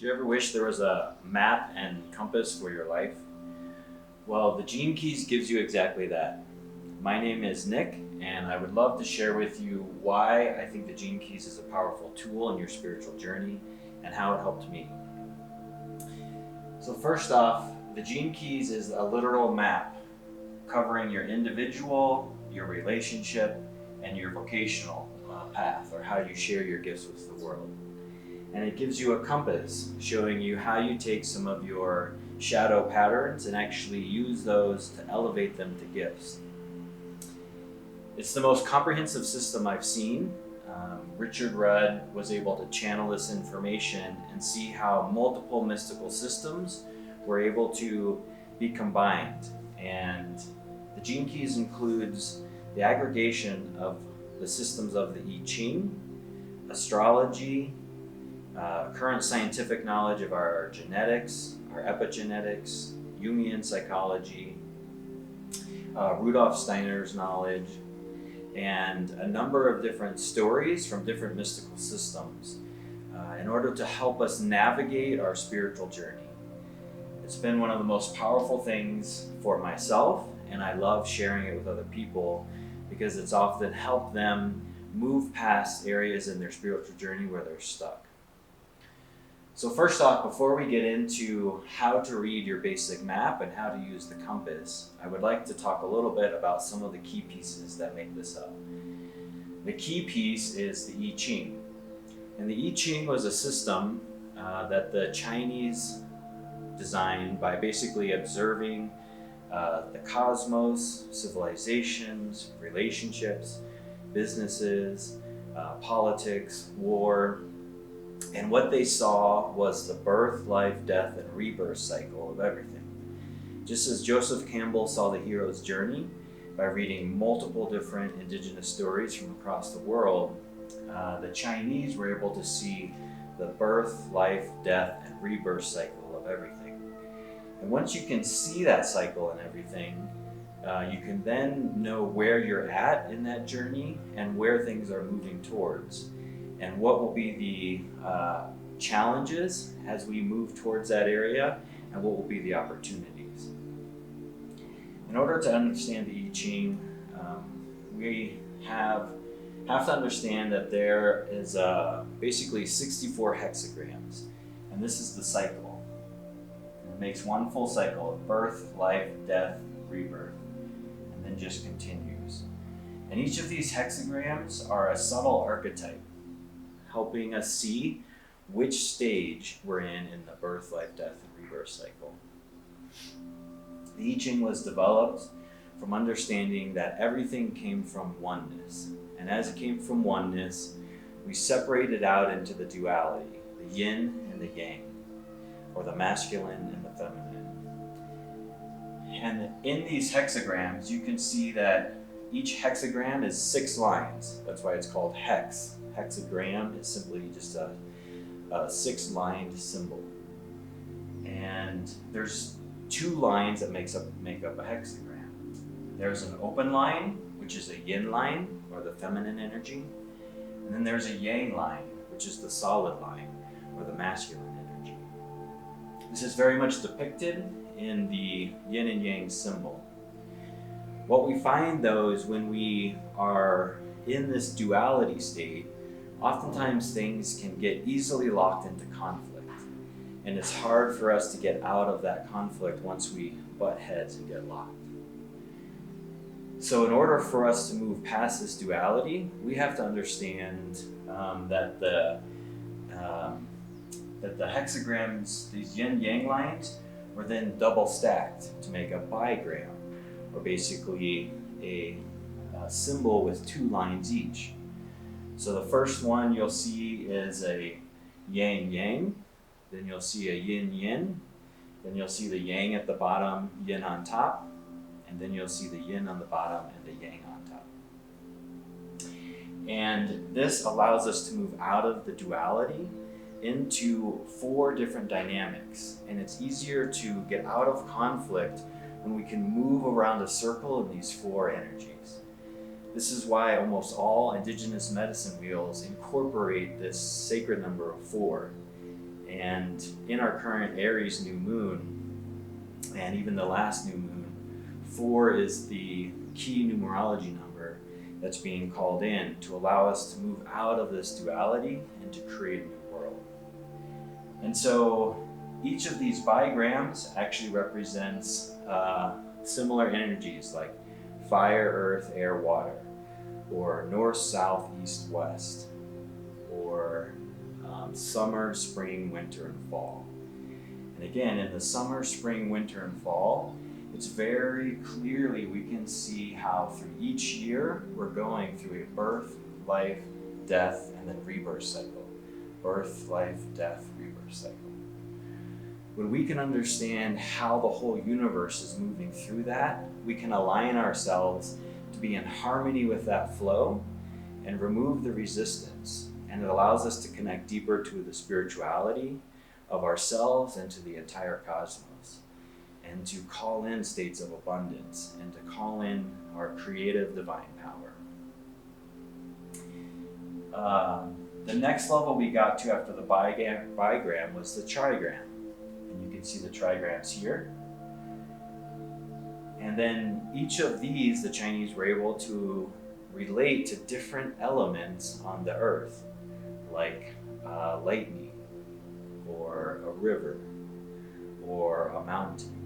Do you ever wish there was a map and compass for your life? Well, the Gene Keys gives you exactly that. My name is Nick, and I would love to share with you why I think the Gene Keys is a powerful tool in your spiritual journey and how it helped me. So first off, the Gene Keys is a literal map covering your individual, your relationship, and your vocational path, or how you share your gifts with the world. And it gives you a compass showing you how you take some of your shadow patterns and actually use those to elevate them to gifts. It's the most comprehensive system I've seen. Richard Rudd was able to channel this information and see how multiple mystical systems were able to be combined. And the Gene Keys includes the aggregation of the systems of the I-Ching, astrology, current scientific knowledge of our genetics, our epigenetics, Jungian psychology, Rudolph Steiner's knowledge, and a number of different stories from different mystical systems in order to help us navigate our spiritual journey. It's been one of the most powerful things for myself, and I love sharing it with other people because it's often helped them move past areas in their spiritual journey where they're stuck. So first off, before we get into how to read your basic map and how to use the compass, I would like to talk a little bit about some of the key pieces that make this up. The key piece is the I-Ching. And the I-Ching was a system that the Chinese designed by basically observing the cosmos, civilizations, relationships, businesses, politics, war. And what they saw was the birth, life, death, and rebirth cycle of everything. Just as Joseph Campbell saw the hero's journey by reading multiple different indigenous stories from across the world, the Chinese were able to see the birth, life, death, and rebirth cycle of everything. And once you can see that cycle and everything, you can then know where you're at in that journey and where things are moving towards, and what will be the challenges as we move towards that area, and what will be the opportunities. In order to understand the I-Ching, we have to understand that there is basically 64 hexagrams, and this is the cycle. It makes one full cycle of birth, life, death, rebirth, and then just continues. And each of these hexagrams are a subtle archetype, helping us see which stage we're in the birth, life, death, and rebirth cycle. The I-Ching was developed from understanding that everything came from oneness. And as it came from oneness, we separated out into the duality, the yin and the yang, or the masculine and the feminine. And in these hexagrams, you can see that each hexagram is 6 lines. That's why it's called hex. Hexagram is simply just a 6-lined symbol. And there's 2 lines that make up a hexagram. There's an open line, which is a yin line, or the feminine energy. And then there's a yang line, which is the solid line, or the masculine energy. This is very much depicted in the yin and yang symbol. What we find, though, is when we are in this duality state, oftentimes things can get easily locked into conflict. And it's hard for us to get out of that conflict once we butt heads and get locked. So in order for us to move past this duality, we have to understand that the hexagrams, these yin-yang lines, were then double stacked to make a bigram, or basically a symbol with 2 lines each. So the first one you'll see is a yang-yang, then you'll see a yin-yin, then you'll see the yang at the bottom, yin on top, and then you'll see the yin on the bottom and the yang on top. And this allows us to move out of the duality into 4 different dynamics. And it's easier to get out of conflict when we can move around a circle in these 4 energies. This is why almost all indigenous medicine wheels incorporate this sacred number of 4. And in our current Aries new moon, and even the last new moon, 4 is the key numerology number that's being called in to allow us to move out of this duality and to create a new world. And so each of these bigrams actually represents similar energies like fire, earth, air, water, or north, south, east, west, or summer, spring, winter, and fall. And again, in the summer, spring, winter, and fall, it's very clearly we can see how through each year we're going through a birth, life, death, and then rebirth cycle. Birth, life, death, rebirth cycle. When we can understand how the whole universe is moving through that, we can align ourselves to be in harmony with that flow and remove the resistance. And it allows us to connect deeper to the spirituality of ourselves and to the entire cosmos, and to call in states of abundance and to call in our creative divine power. The next level we got to after the bigram was the trigram. And you can see the trigrams here. And then each of these, the Chinese were able to relate to different elements on the earth, like lightning, or a river, or a mountain.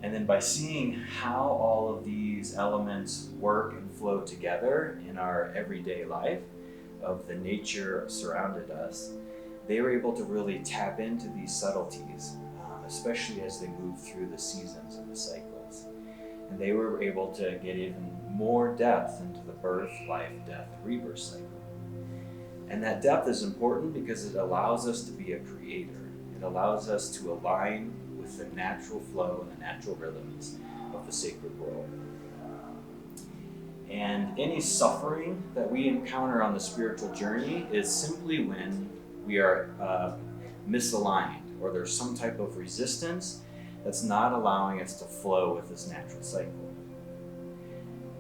And then by seeing how all of these elements work and flow together in our everyday life of the nature surrounded us, they were able to really tap into these subtleties, especially as they move through the seasons and the cycles. And they were able to get even more depth into the birth, life, death, rebirth cycle. And that depth is important because it allows us to be a creator. It allows us to align with the natural flow and the natural rhythms of the sacred world. And any suffering that we encounter on the spiritual journey is simply when we are misaligned, or there's some type of resistance that's not allowing us to flow with this natural cycle.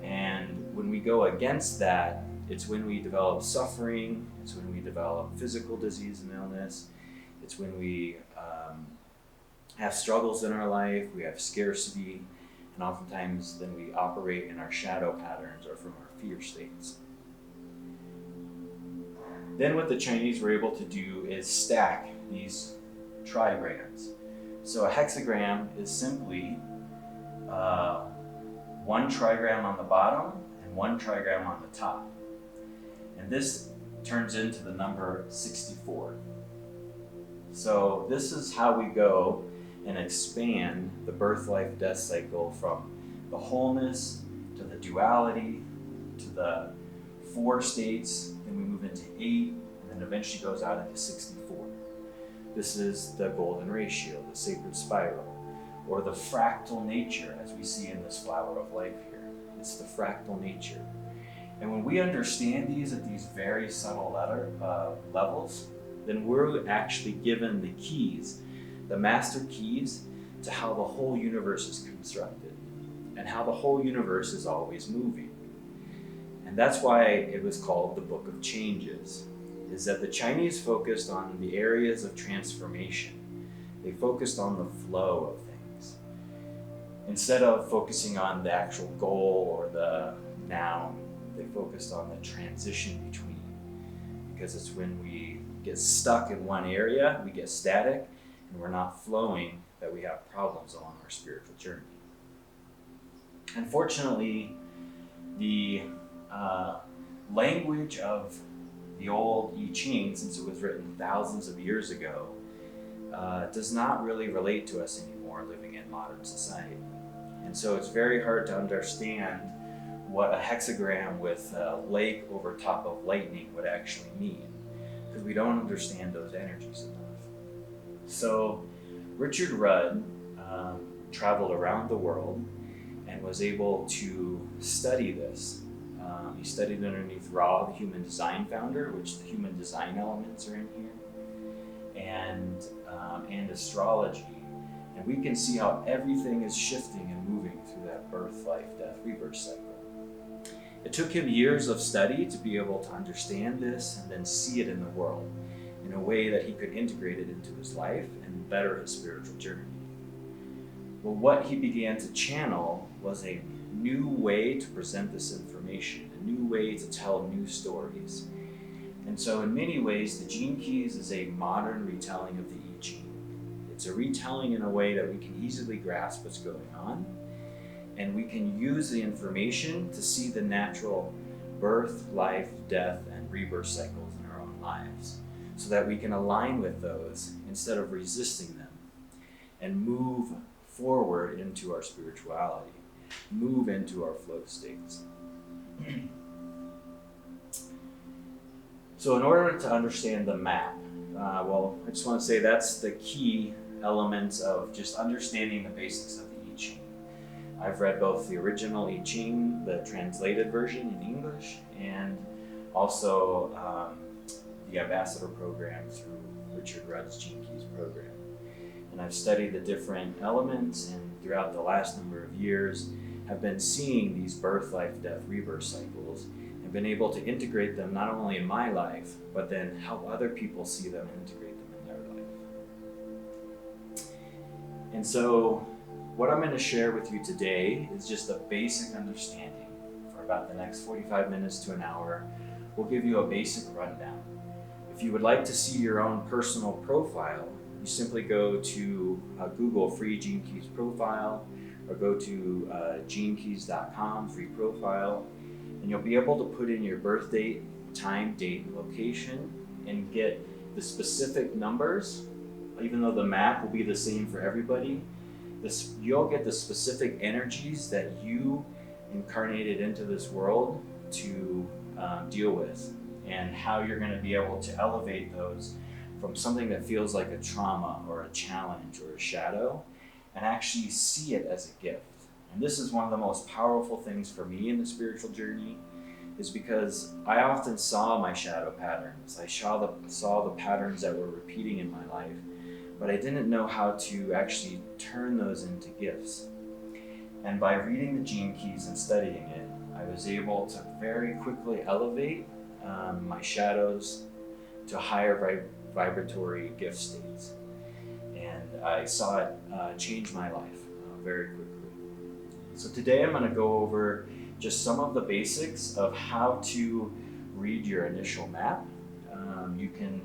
And when we go against that, it's when we develop suffering, it's when we develop physical disease and illness, it's when we have struggles in our life, we have scarcity, and oftentimes then we operate in our shadow patterns or from our fear states. Then what the Chinese were able to do is stack these trigrams. So a hexagram is simply one trigram on the bottom and one trigram on the top. And this turns into the number 64. So this is how we go and expand the birth, life, death cycle from the wholeness to the duality to the 4 states, then we move into 8, and then eventually goes out into 64. This is the golden ratio, the sacred spiral, or the fractal nature as we see in this flower of life here. It's the fractal nature. And when we understand these at these very subtle levels, then we're actually given the keys, the master keys to how the whole universe is constructed and how the whole universe is always moving. And that's why it was called the Book of Changes, is that the Chinese focused on the areas of transformation. They focused on the flow of things. Instead of focusing on the actual goal or the noun, they focused on the transition between. Because it's when we get stuck in one area, we get static, and we're not flowing, that we have problems along our spiritual journey. Unfortunately, the language of the old I-Ching, since it was written thousands of years ago, does not really relate to us anymore living in modern society. And so it's very hard to understand what a hexagram with a lake over top of lightning would actually mean, because we don't understand those energies enough. So Richard Rudd traveled around the world and was able to study this. He studied underneath Ra, the human design founder, which the human design elements are in here, and astrology. And we can see how everything is shifting and moving through that birth, life, death, rebirth cycle. It took him years of study to be able to understand this and then see it in the world. And in a way that he could integrate it into his life and better his spiritual journey. Well, what he began to channel was a new way to present this information, a new way to tell new stories. And so in many ways, the Gene Keys is a modern retelling of the I-Ching. It's a retelling in a way that we can easily grasp what's going on, and we can use the information to see the natural birth, life, death, and rebirth cycles in our own lives, so that we can align with those instead of resisting them and move forward into our spirituality, move into our flow states. So in order to understand the map, I just want to say that's the key elements of just understanding the basics of the I-Ching. I've read both the original I-Ching, the translated version in English, and also the ambassador program through Richard Rudd's Gene Keys program. And I've studied the different elements, and throughout the last number of years have been seeing these birth, life, death, rebirth cycles, and been able to integrate them not only in my life, but then help other people see them and integrate them in their life. And so what I'm going to share with you today is just a basic understanding. For about the next 45 minutes to an hour, we'll give you a basic rundown. If you would like to see your own personal profile, you simply go to Google free Gene Keys profile, or go to genekeys.com, free profile, and you'll be able to put in your birth date, time, date, and location, and get the specific numbers. Even though the map will be the same for everybody, you'll get the specific energies that you incarnated into this world to deal with, and how you're going to be able to elevate those from something that feels like a trauma or a challenge or a shadow, and actually see it as a gift. And this is one of the most powerful things for me in the spiritual journey, is because I often saw my shadow patterns. I saw the patterns that were repeating in my life, but I didn't know how to actually turn those into gifts. And by reading the Gene Keys and studying it, I was able to very quickly elevate my shadows to higher vibratory gift states. And I saw it change my life very quickly. So today I'm going to go over just some of the basics of how to read your initial map. You can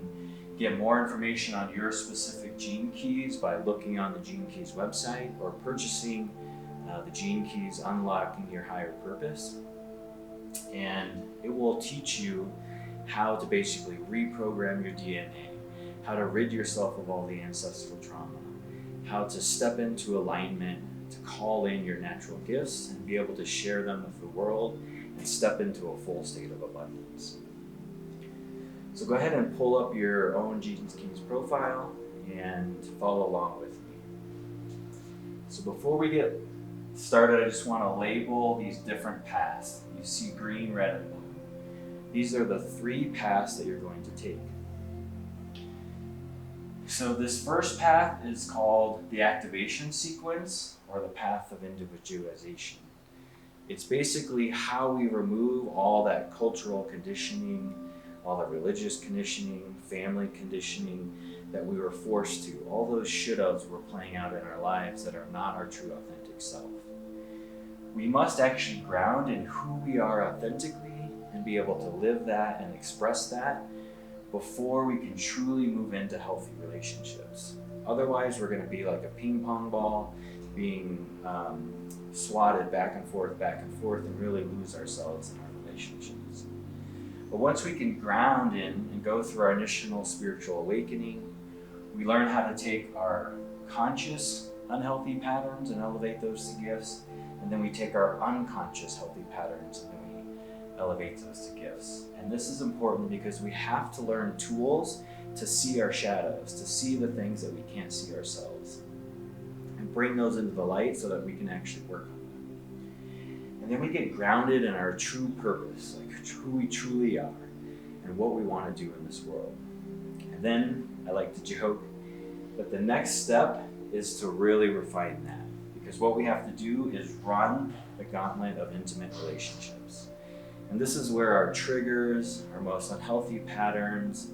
get more information on your specific Gene Keys by looking on the Gene Keys website or purchasing the Gene Keys Unlocking Your Higher Purpose. And it will teach you how to basically reprogram your DNA, how to rid yourself of all the ancestral trauma, how to step into alignment, to call in your natural gifts and be able to share them with the world and step into a full state of abundance. So go ahead and pull up your own Gene Keys profile and follow along with me. So before we get started, I just want to label these different paths. You see green, red, and blue. These are the 3 paths that you're going to take. So this first path is called the activation sequence, or the path of individualization. It's basically how we remove all that cultural conditioning, all the religious conditioning, family conditioning that we were forced to. All those should-haves were playing out in our lives that are not our true authentic self. We must actually ground in who we are authentically and be able to live that and express that before we can truly move into healthy relationships. Otherwise, we're going to be like a ping pong ball being swatted back and forth, and really lose ourselves in our relationships. But once we can ground in and go through our initial spiritual awakening, we learn how to take our conscious unhealthy patterns and elevate those to gifts, and then we take our unconscious healthy patterns and then we elevate those to gifts. And this is important because we have to learn tools to see our shadows, to see the things that we can't see ourselves, and bring those into the light so that we can actually work on them. And then we get grounded in our true purpose, like who we truly are and what we want to do in this world. And then I like to joke that the next step is to really refine that, because what we have to do is run the gauntlet of intimate relationships. And this is where our triggers, our most unhealthy patterns,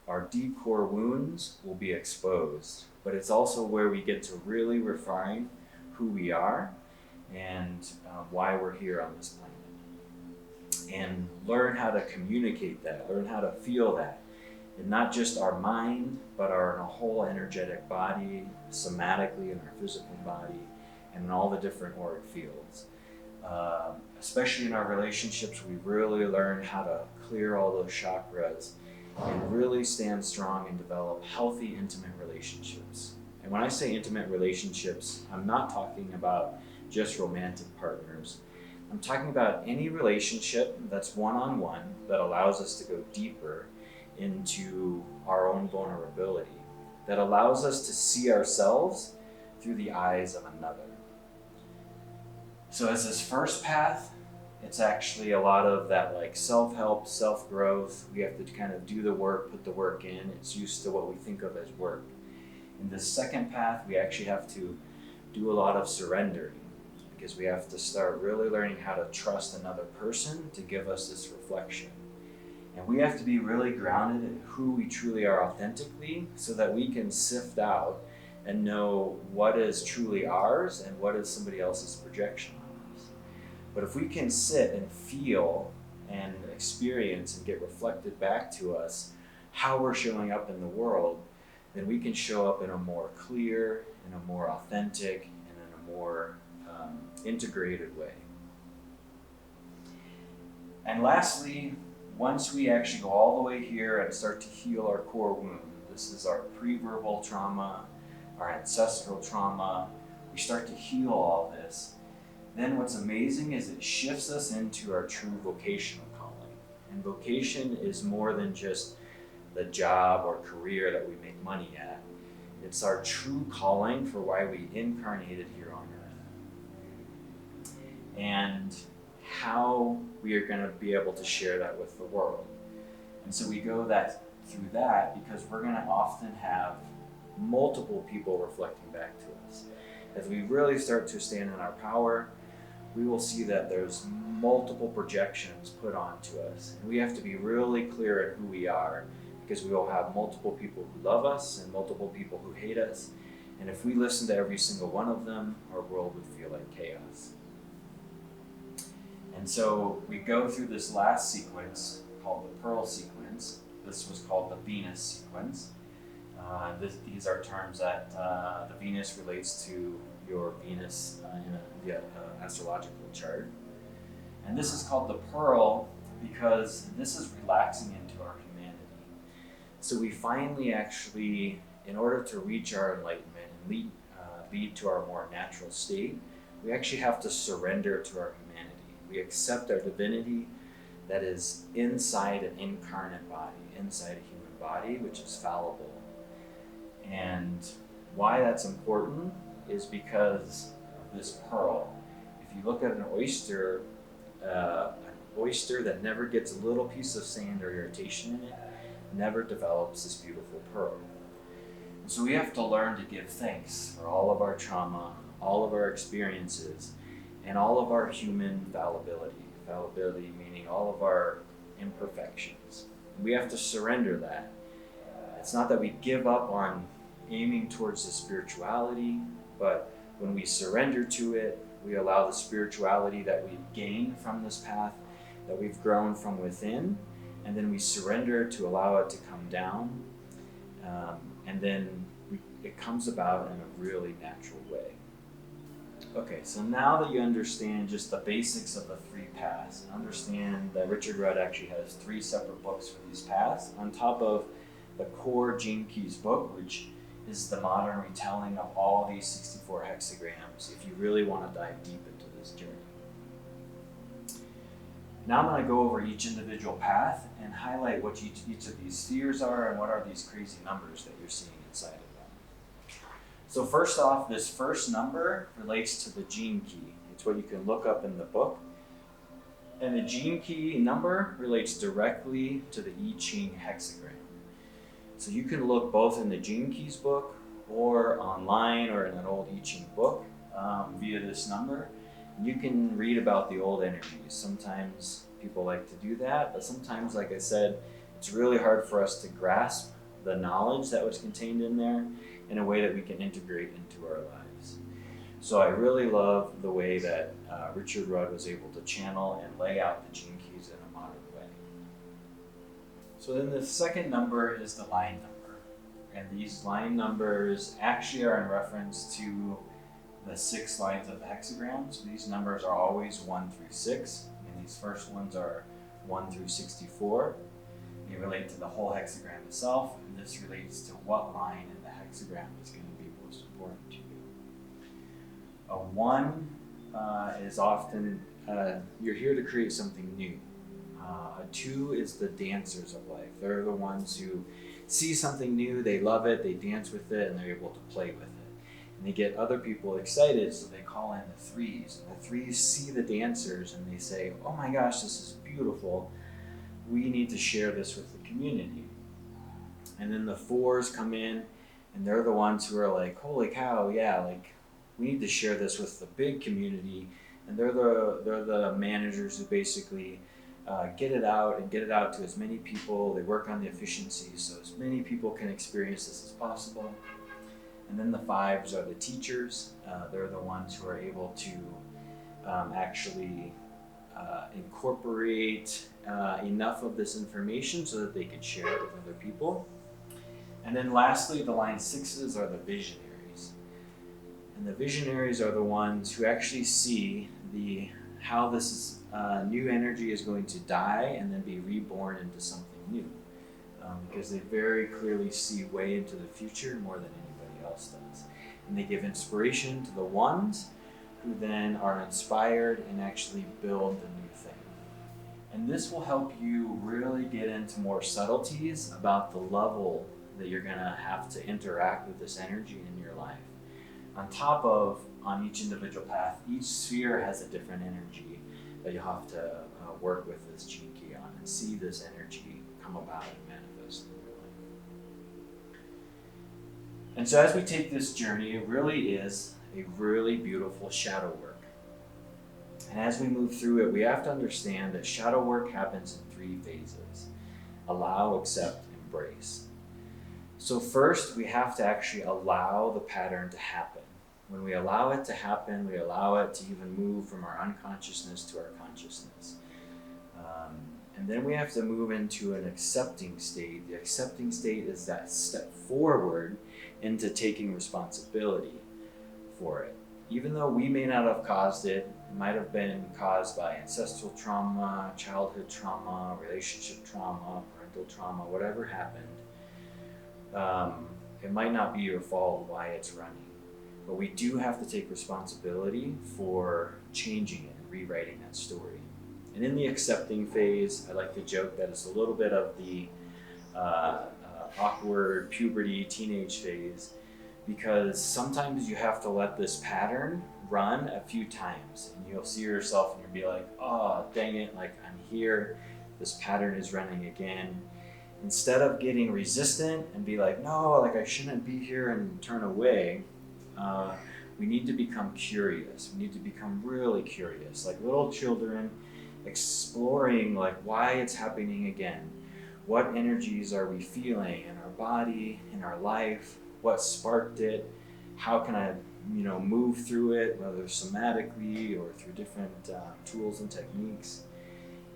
our deep core wounds will be exposed, but it's also where we get to really refine who we are and why we're here on this planet. And learn how to communicate that, learn how to feel that. And not just our mind, but our whole energetic body, somatically in our physical body, and in all the different auric fields. Especially in our relationships, we really learn how to clear all those chakras and really stand strong and develop healthy, intimate relationships. And when I say intimate relationships, I'm not talking about just romantic partners. I'm talking about any relationship that's one-on-one that allows us to go deeper into our own vulnerability, that allows us to see ourselves through the eyes of another. So as this first path, it's actually a lot of that like self-help, self-growth. We have to kind of do the work, put the work in. It's used to what we think of as work. In this second path, we actually have to do a lot of surrendering, because we have to start really learning how to trust another person to give us this reflection. And we have to be really grounded in who we truly are authentically, so that we can sift out and know what is truly ours and what is somebody else's projection on us. But if we can sit and feel and experience and get reflected back to us how we're showing up in the world, then we can show up in a more clear, in a more authentic, and in a more integrated way. And lastly, once we actually go all the way here and start to heal our core wound, this is our pre-verbal trauma, our ancestral trauma, we start to heal all this, then what's amazing is it shifts us into our true vocational calling. And vocation is more than just the job or career that we make money at. It's our true calling for why we incarnated here on earth. And how we are going to be able to share that with the world. And so we go through that because we're going to often have multiple people reflecting back to us. As we really start to stand in our power, we will see that there's multiple projections put onto us. And we have to be really clear in who we are, because we will have multiple people who love us and multiple people who hate us. And if we listen to every single one of them, our world would feel like chaos. And so we go through this last sequence called the Pearl sequence. This was called the Venus sequence. These are terms that the Venus relates to your Venus in the astrological chart. And this is called the Pearl because this is relaxing into our humanity. So we finally actually, in order to reach our enlightenment and lead to our more natural state, we actually have to surrender to our humanity. We accept our divinity that is inside an incarnate body, inside a human body, which is fallible. And why that's important is because of this pearl. If you look at an oyster that never gets a little piece of sand or irritation in it, never develops this beautiful pearl. And so we have to learn to give thanks for all of our trauma, all of our experiences, and all of our human fallibility. Fallibility meaning all of our imperfections. We have to surrender that. It's not that we give up on aiming towards the spirituality, but when we surrender to it, we allow the spirituality that we've gained from this path, that we've grown from within, and then we surrender to allow it to come down, and then it comes about in a really natural way. Okay, so now that you understand just the basics of the three paths, and understand that Richard Rudd actually has 3 separate books for these paths, on top of the core Gene Keys book, which is the modern retelling of all these 64 hexagrams, if you really want to dive deep into this journey. Now I'm going to go over each individual path and highlight what each of these spheres are and what are these crazy numbers that you're seeing inside of them. So first off, this first number relates to the gene key. It's what you can look up in the book. And the gene key number relates directly to the I-Ching hexagram. So you can look both in the Gene Keys book or online or in an old I-Ching book via this number. And you can read about the old energies. Sometimes people like to do that, but sometimes, like I said, it's really hard for us to grasp the knowledge that was contained in there in a way that we can integrate into our lives. So I really love the way that Richard Rudd was able to channel and lay out the gene keys in a modern way. So then the second number is the line number. And these line numbers actually are in reference to the 6 lines of the hexagram. So these numbers are always 1 through 6. And these first ones are 1 through 64. They relate to the whole hexagram itself. And this relates to what line in the hexagram is going to be most important to you. A 1 is often, you're here to create something new. A 2 is the dancers of life. They're the ones who see something new, they love it, they dance with it, and they're able to play with it. And they get other people excited, so they call in the 3s. And the 3s see the dancers and they say, oh my gosh, this is beautiful. We need to share this with the community. And then the 4s come in and they're the ones who are like, holy cow, yeah, like we need to share this with the big community. And they're the managers who basically get it out and get it out to as many people. They work on the efficiency so as many people can experience this as possible. And then the 5s are the teachers. They're the ones who are able to actually incorporate enough of this information so that they can share it with other people. And then lastly, the line 6s are the visionaries. And the visionaries are the ones who actually see how this new energy is going to die and then be reborn into something new. Because they very clearly see way into the future more than anybody else does. And they give inspiration to the 1s who then are inspired and actually build the new thing. And this will help you really get into more subtleties about the level that you're going to have to interact with this energy in your life. On top of, on each individual path, each sphere has a different energy that you'll have to work with this gene key on and see this energy come about and manifest in your life. And so as we take this journey, it really is a really beautiful shadow work. And as we move through it, we have to understand that shadow work happens in 3 phases: allow, accept, embrace. So first, we have to actually allow the pattern to happen. When we allow it to happen, we allow it to even move from our unconsciousness to our consciousness. And then we have to move into an accepting state. The accepting state is that step forward into taking responsibility for it. Even though we may not have caused it, it might have been caused by ancestral trauma, childhood trauma, relationship trauma, parental trauma, whatever happened. It might not be your fault why it's running. But we do have to take responsibility for changing it and rewriting that story. And in the accepting phase, I like to joke that it's a little bit of the awkward puberty teenage phase, because sometimes you have to let this pattern run a few times and you'll see yourself and you'll be like, oh, dang it, like I'm here, this pattern is running again. Instead of getting resistant and be like, no, like I shouldn't be here and turn away, we need to become curious. We need to become really curious, like little children exploring like why it's happening again. What energies are we feeling in our body, in our life? What sparked it? How can I, move through it, whether somatically or through different tools and techniques?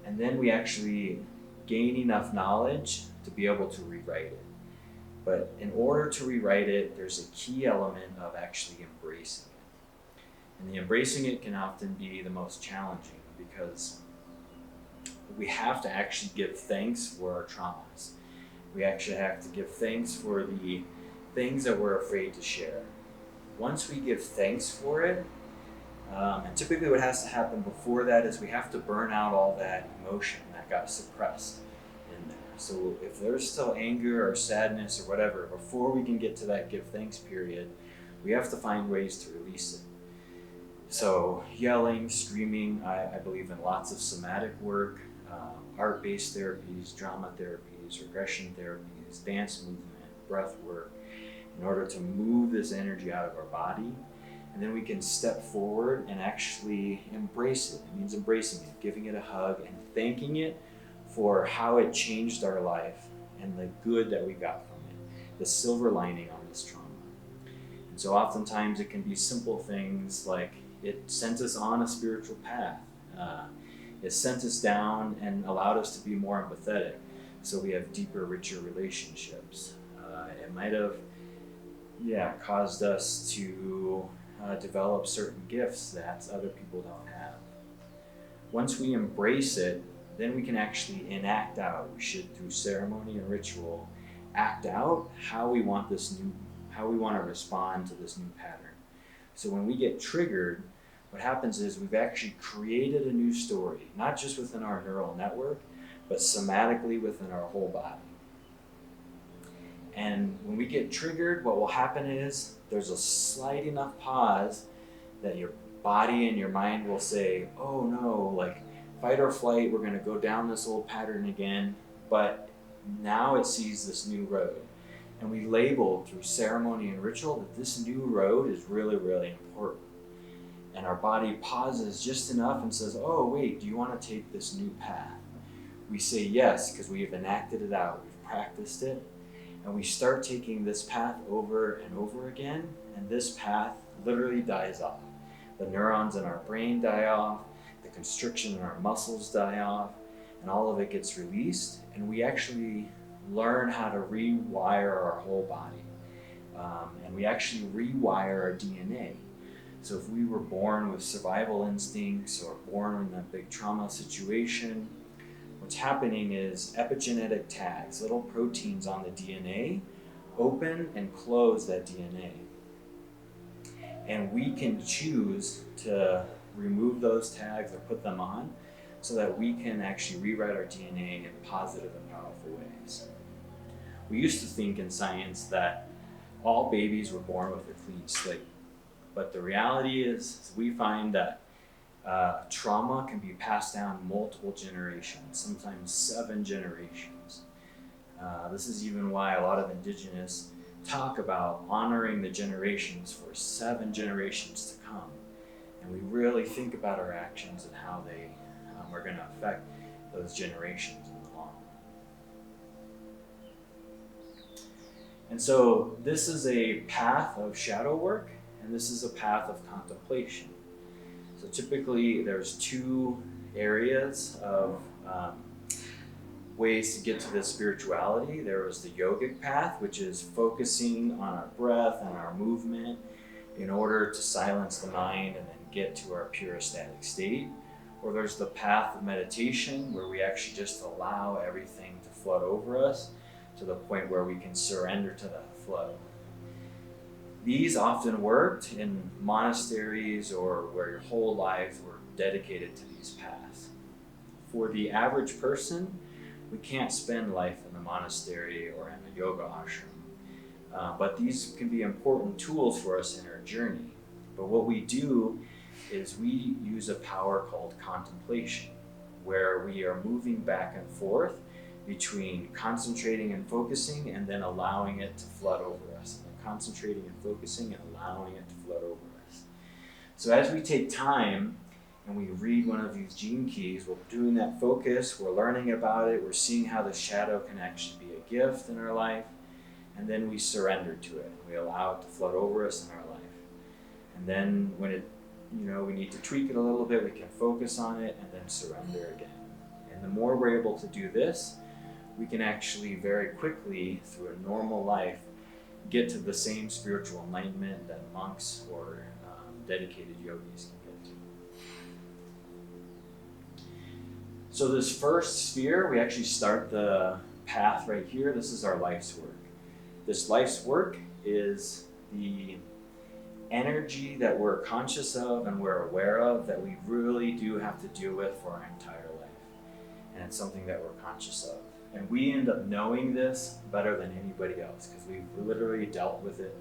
And then we actually gain enough knowledge to be able to rewrite it. But in order to rewrite it, there's a key element of actually embracing it. And the embracing it can often be the most challenging because we have to actually give thanks for our traumas. We actually have to give thanks for the things that we're afraid to share. Once we give thanks for it, and typically what has to happen before that is we have to burn out all that emotion that got suppressed in there. So if there's still anger or sadness or whatever, before we can get to that give thanks period, we have to find ways to release it. So yelling, screaming, I believe in lots of somatic work, art-based therapies, drama therapies, regression therapies, dance movement, breath work, in order to move this energy out of our body. And then we can step forward and actually embrace it. It means embracing it, giving it a hug and thanking it for how it changed our life and the good that we got from it. the silver lining on this trauma. And so oftentimes it can be simple things like it sent us on a spiritual path. It sent us down and allowed us to be more empathetic, so we have deeper, richer relationships. It might have, caused us to develop certain gifts that other people don't have. Once we embrace it, then we can actually enact out. We should, through ceremony and ritual, act out how we want to respond to this new pattern. So when we get triggered, what happens is we've actually created a new story, not just within our neural network, but somatically within our whole body. And when we get triggered, what will happen is there's a slight enough pause that your body and your mind will say, oh no, like fight or flight, we're going to go down this old pattern again, but now it sees this new road. And we label through ceremony and ritual that this new road is really, really important. And our body pauses just enough and says, oh wait, do you want to take this new path? We say yes, because we have enacted it out, we've practiced it, and we start taking this path over and over again, and this path literally dies off. The neurons in our brain die off, the constriction in our muscles die off, and all of it gets released, and we actually learn how to rewire our whole body. And we actually rewire our DNA. So if we were born with survival instincts or born in a big trauma situation, what's happening is epigenetic tags, little proteins on the DNA, open and close that DNA. And we can choose to remove those tags or put them on so that we can actually rewrite our DNA in positive and powerful ways. We used to think in science that all babies were born with a clean slate. But the reality is we find that trauma can be passed down multiple generations, sometimes 7 generations. This is even why a lot of indigenous talk about honoring the generations for 7 generations to come. And we really think about our actions and how they are going to affect those generations in the long run. And so this is a path of shadow work, and this is a path of contemplation. So typically there's 2 areas of ways to get to this spirituality. There is the yogic path, which is focusing on our breath and our movement in order to silence the mind and then get to our pure ecstatic state. Or there's the path of meditation, where we actually just allow everything to flood over us to the point where we can surrender to that flow. These often worked in monasteries or where your whole lives were dedicated to these paths. For the average person, we can't spend life in a monastery or in a yoga ashram, but these can be important tools for us in our journey. But what we do is we use a power called contemplation, where we are moving back and forth between concentrating and focusing and then allowing it to flood over us. Concentrating and focusing and allowing it to flood over us. So as we take time and we read one of these gene keys, we're doing that focus, we're learning about it, we're seeing how the shadow can actually be a gift in our life, and then we surrender to it. We allow it to flood over us in our life. And then when it, we need to tweak it a little bit, we can focus on it and then surrender again. And the more we're able to do this, we can actually very quickly, through a normal life, get to the same spiritual enlightenment that monks or dedicated yogis can get to. So this first sphere, we actually start the path right here. This is our life's work. This life's work is the energy that we're conscious of and we're aware of that we really do have to deal with for our entire life. And it's something that we're conscious of. And we end up knowing this better than anybody else because we've literally dealt with it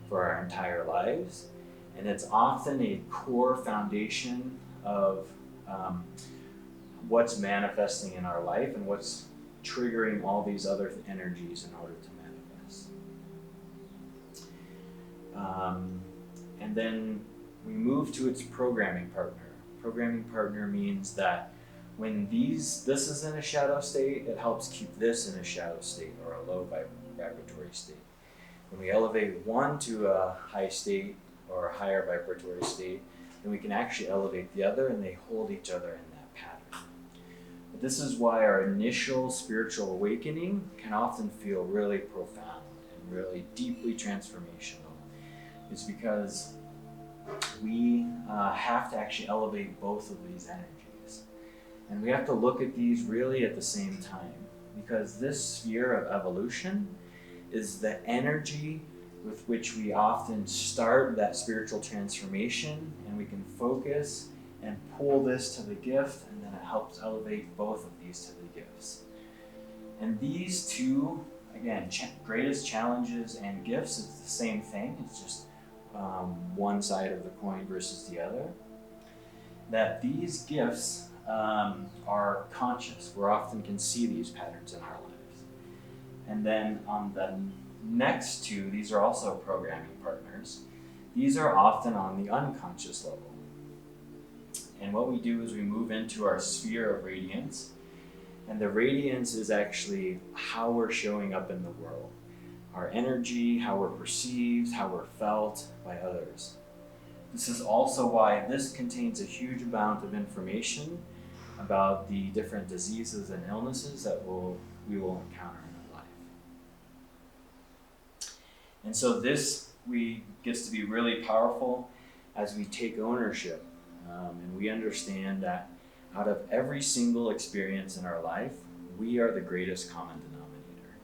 for our entire lives. And it's often a core foundation of what's manifesting in our life and what's triggering all these other energies in order to manifest. And then we move to its programming partner. Programming partner means that when this is in a shadow state, it helps keep this in a shadow state or a low vibratory state. When we elevate one to a high state or a higher vibratory state, then we can actually elevate the other, and they hold each other in that pattern. But this is why our initial spiritual awakening can often feel really profound and really deeply transformational. It's because we have to actually elevate both of these energies. And we have to look at these really at the same time, because this sphere of evolution is the energy with which we often start that spiritual transformation, and we can focus and pull this to the gift, and then it helps elevate both of these to the gifts. And these two, again, greatest challenges and gifts, it's the same thing. It's just one side of the coin versus the other. That these gifts are conscious. We often can see these patterns in our lives. And then on the next two, these are also programming partners. These are often on the unconscious level. And what we do is we move into our sphere of radiance. And the radiance is actually how we're showing up in the world. Our energy, how we're perceived, how we're felt by others. This is also why this contains a huge amount of information about the different diseases and illnesses that we will encounter in our life. And so this gets to be really powerful as we take ownership, and we understand that out of every single experience in our life, we are the greatest common denominator.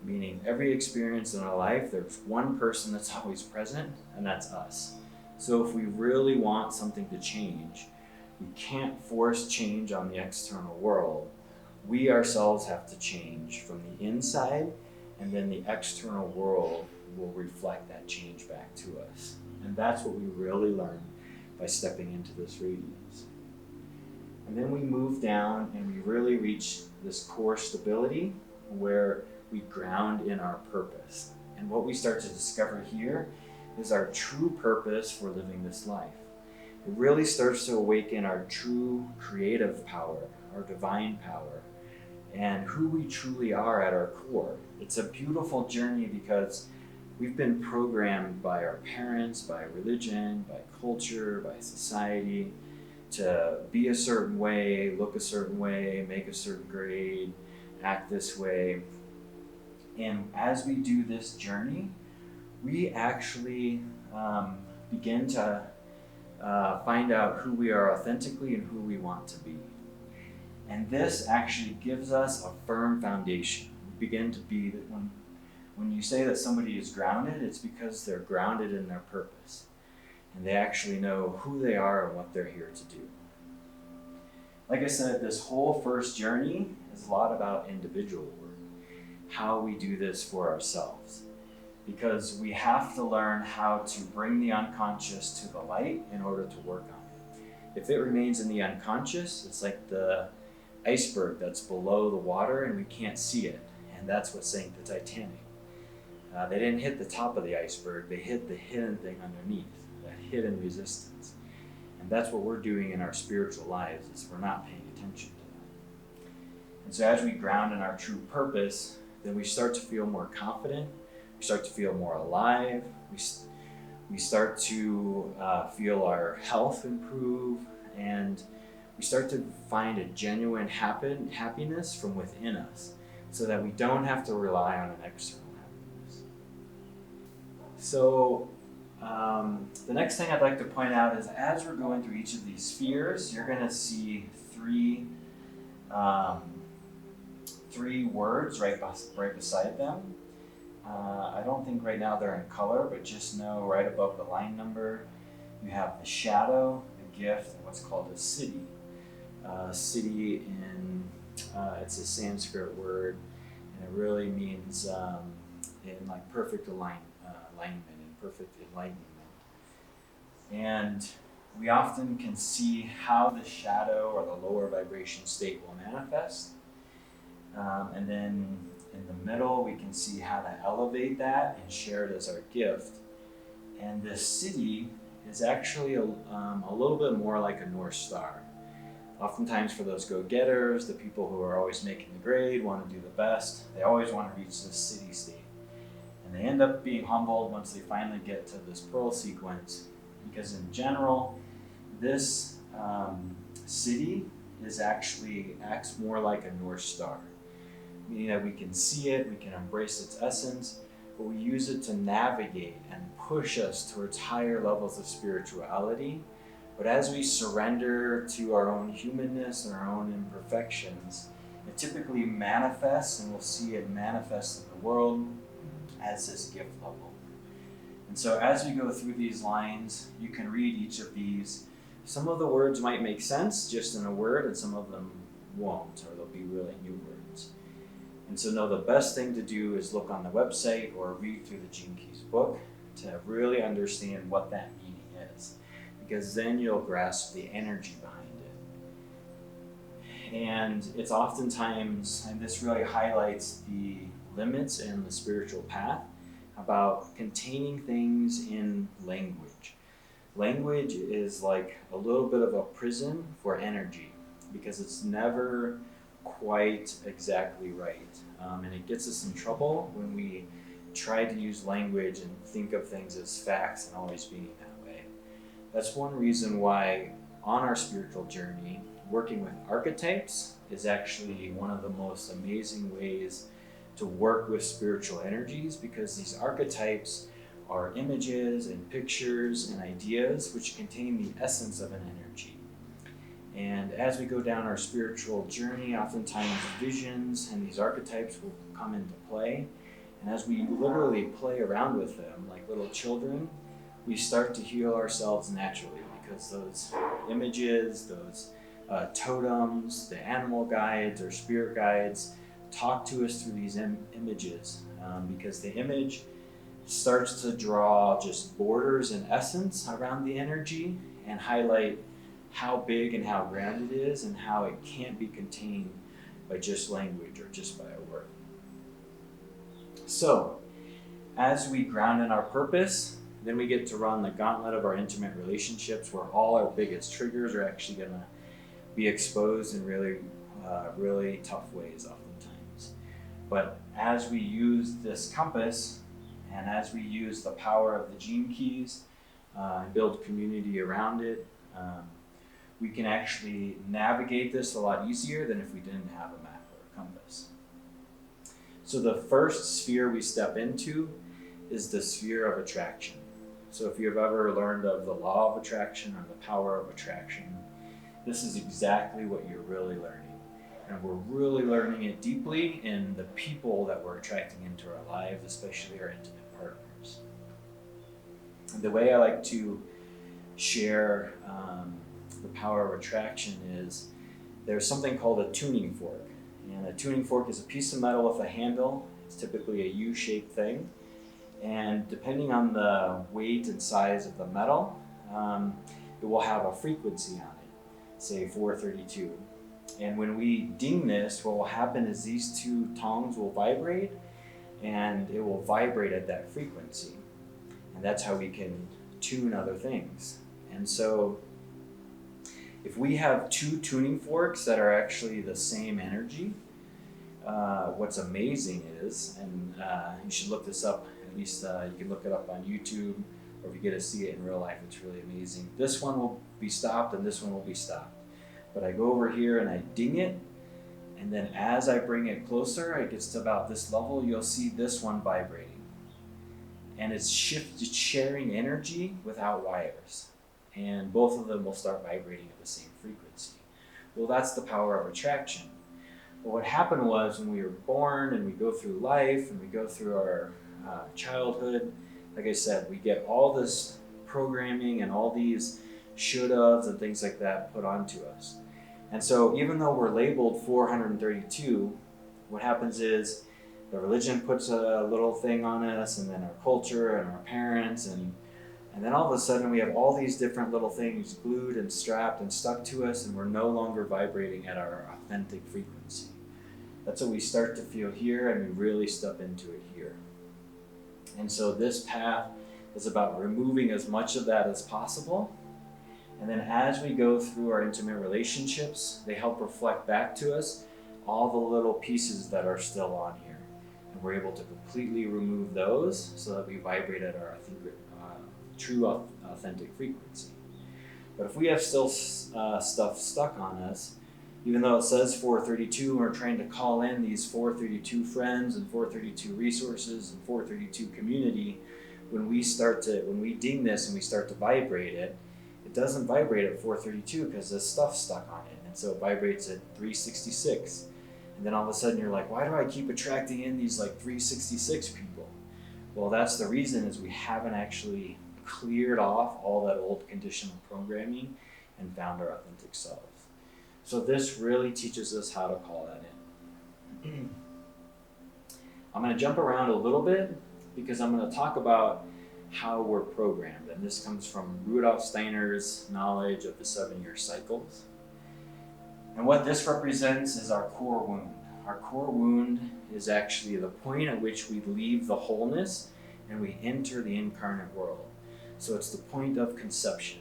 Meaning every experience in our life, there's one person that's always present, and that's us. So if we really want something to change, we can't force change on the external world. We ourselves have to change from the inside, and then the external world will reflect that change back to us. And that's what we really learn by stepping into this radiance. And then we move down and we really reach this core stability where we ground in our purpose. And what we start to discover here is our true purpose for living this life. It really starts to awaken our true creative power, our divine power, and who we truly are at our core. It's a beautiful journey because we've been programmed by our parents, by religion, by culture, by society to be a certain way, look a certain way, make a certain grade, act this way. And as we do this journey, we actually begin to find out who we are authentically and who we want to be. And this actually gives us a firm foundation. We begin to be that when you say that somebody is grounded, it's because they're grounded in their purpose. And they actually know who they are and what they're here to do. Like I said, this whole first journey is a lot about individual work, how we do this for ourselves. Because we have to learn how to bring the unconscious to the light in order to work on it. If it remains in the unconscious, it's like the iceberg that's below the water and we can't see it. And that's what sank the Titanic. They didn't hit the top of the iceberg, they hit the hidden thing underneath, that hidden resistance. And that's what we're doing in our spiritual lives, is we're not paying attention to that. And so as we ground in our true purpose, then we start to feel more confident, we start to feel more alive, we start to feel our health improve, and we start to find a genuine happiness from within us so that we don't have to rely on an external happiness. So the next thing I'd like to point out is as we're going through each of these spheres, you're going to see three words right beside them. I don't think right now they're in color, but just know right above the line number, you have the shadow, the gift, and what's called a siddhi. Siddhi it's a Sanskrit word, and it really means in like perfect alignment and perfect enlightenment. And we often can see how the shadow or the lower vibration state will manifest. And then in the middle, we can see how to elevate that and share it as our gift. And this siddhi is actually a little bit more like a North Star. Oftentimes for those go-getters, the people who are always making the grade, want to do the best, they always want to reach this siddhi state. And they end up being humbled once they finally get to this pearl sequence, because in general, this city acts more like a North Star, meaning that we can see it, we can embrace its essence, but we use it to navigate and push us towards higher levels of spirituality. But as we surrender to our own humanness and our own imperfections, it typically manifests, and we'll see it manifest in the world as this gift level. And so as we go through these lines, you can read each of these. Some of the words might make sense just in a word, and some of them won't, or they'll be really new words. And so the best thing to do is look on the website or read through the Gene Keys book to really understand what that meaning is, because then you'll grasp the energy behind it. And it's oftentimes, and this really highlights the limits in the spiritual path, about containing things in language. Language is like a little bit of a prison for energy, because it's never quite exactly right. And it gets us in trouble when we try to use language and think of things as facts and always being that way. That's one reason why on our spiritual journey, working with archetypes is actually one of the most amazing ways to work with spiritual energies, because these archetypes are images and pictures and ideas which contain the essence of an energy. And as we go down our spiritual journey, oftentimes visions and these archetypes will come into play. And as we literally play around with them like little children, we start to heal ourselves naturally, because those images, those totems, the animal guides or spirit guides talk to us through these images, because the image starts to draw just borders and essence around the energy and highlight how big and how grand it is, and how it can't be contained by just language or just by a word. So, as we ground in our purpose, then we get to run the gauntlet of our intimate relationships, where all our biggest triggers are actually going to be exposed in really tough ways oftentimes. But as we use this compass, and as we use the power of the Gene Keys and build community around it, we can actually navigate this a lot easier than if we didn't have a map or a compass. So the first sphere we step into is the sphere of attraction. So if you've ever learned of the law of attraction or the power of attraction, this is exactly what you're really learning. And we're really learning it deeply in the people that we're attracting into our lives, especially our intimate partners. And the way I like to share the power of attraction is there's something called a tuning fork. And a tuning fork is a piece of metal with a handle. It's typically a U-shaped thing. And depending on the weight and size of the metal, it will have a frequency on it, say 432. And when we ding this, what will happen is these two tongues will vibrate, and it will vibrate at that frequency. And that's how we can tune other things. And so if we have two tuning forks that are actually the same energy, what's amazing is, and you should look this up, at least you can look it up on YouTube, or if you get to see it in real life, it's really amazing. This one will be stopped and this one will be stopped. But I go over here and I ding it, and then as I bring it closer, it gets to about this level, you'll see this one vibrating. And it's sharing energy without wires. And both of them will start vibrating at the same frequency. Well, that's the power of attraction. But what happened was, when we were born and we go through life and we go through our childhood, like I said, we get all this programming and all these should-haves and things like that put onto us. And so even though we're labeled 432, what happens is the religion puts a little thing on us, and then our culture and our parents, and then all of a sudden we have all these different little things glued and strapped and stuck to us, and we're no longer vibrating at our authentic frequency. That's what we start to feel here, and we really step into it here. And so this path is about removing as much of that as possible. And then as we go through our intimate relationships, they help reflect back to us all the little pieces that are still on here. And we're able to completely remove those so that we vibrate at our true authentic frequency. But if we have still stuff stuck on us, even though it says 432 and we're trying to call in these 432 friends and 432 resources and 432 community, when we ding this and we start to vibrate it, it doesn't vibrate at 432 because there's stuff stuck on it. And so it vibrates at 366. And then all of a sudden you're like, why do I keep attracting in these like 366 people? Well, that's the reason, is we haven't actually cleared off all that old conditional programming and found our authentic selves. So this really teaches us how to call that in. I'm going to jump around a little bit because I'm going to talk about how we're programmed. And this comes from Rudolph Steiner's knowledge of the 7-year cycles. And what this represents is our core wound. Our core wound is actually the point at which we leave the wholeness and we enter the incarnate world. So it's the point of conception.